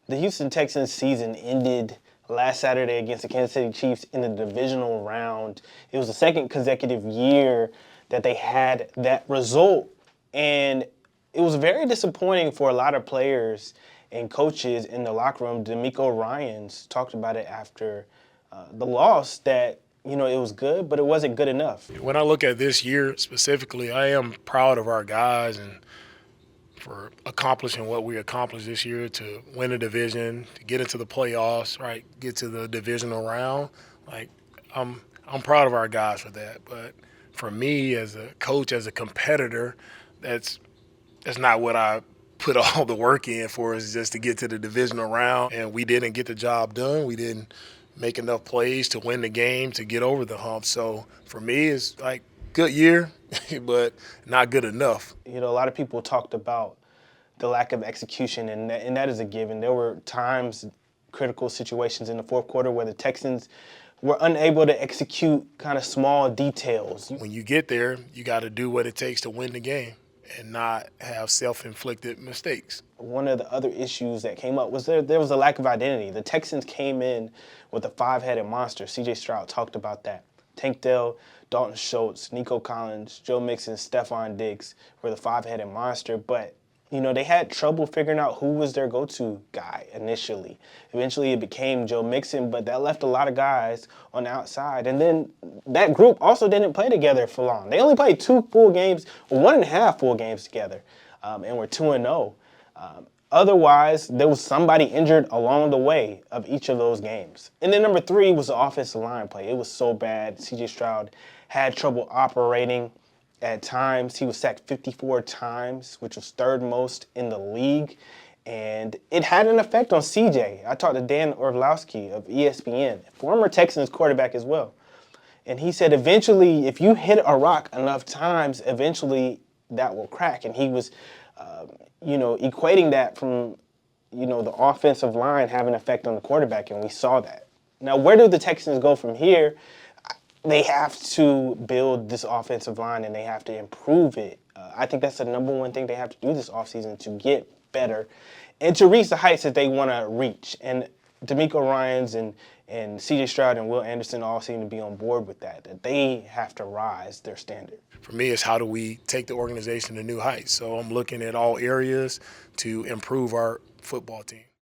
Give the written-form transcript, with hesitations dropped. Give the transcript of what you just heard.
The Houston Texans season ended last Saturday against the Kansas City Chiefs in the divisional round. It was the second consecutive year that they had that result, and it was very disappointing for a lot of players and coaches in the locker room. D'Amico Ryans talked about it after the loss that, it was good, but it wasn't good enough. When I look at this year specifically, I am proud of our guys and for accomplishing what we accomplished this year to win a division, to get into the playoffs, right? Get to the divisional round. Like I'm proud of our guys for that. But for me as a coach, as a competitor, that's not what I put all the work in for, is just to get to the divisional round. And we didn't get the job done. We didn't make enough plays to win the game, to get over the hump. So for me, it's like good year, but not good enough. A lot of people talked about the lack of execution, and that is a given. There were times, critical situations in the fourth quarter where the Texans were unable to execute kind of small details. When you get there, you got to do what it takes to win the game and not have self-inflicted mistakes. One of the other issues that came up was there was a lack of identity. The Texans came in with a five-headed monster. C.J. Stroud talked about that. Tank Dell, Dalton Schultz, Nico Collins, Joe Mixon, Stephon Diggs were the five-headed monster, but they had trouble figuring out who was their go-to guy initially. Eventually it became Joe Mixon, but that left a lot of guys on the outside. And then that group also didn't play together for long. They only played 2 full games, or 1.5 full games together, and were 2-0. Otherwise, there was somebody injured along the way of each of those games. And then number 3 was the offensive line play. It was so bad. C.J. Stroud had trouble operating. At times, he was sacked 54 times, which was third most in the league. And it had an effect on CJ. I talked to Dan Orlovsky of ESPN, former Texans quarterback as well. And he said eventually, if you hit a rock enough times, eventually that will crack. And he was, equating that from, the offensive line having an effect on the quarterback, and we saw that. Now, where do the Texans go from here? They have to build this offensive line, and they have to improve it. I think that's the number one thing they have to do this offseason, to get better and to reach the heights that they want to reach. And D'Amico Ryans and C.J. Stroud and Will Anderson all seem to be on board with that they have to rise their standard. For me, it's how do we take the organization to new heights? So I'm looking at all areas to improve our football team.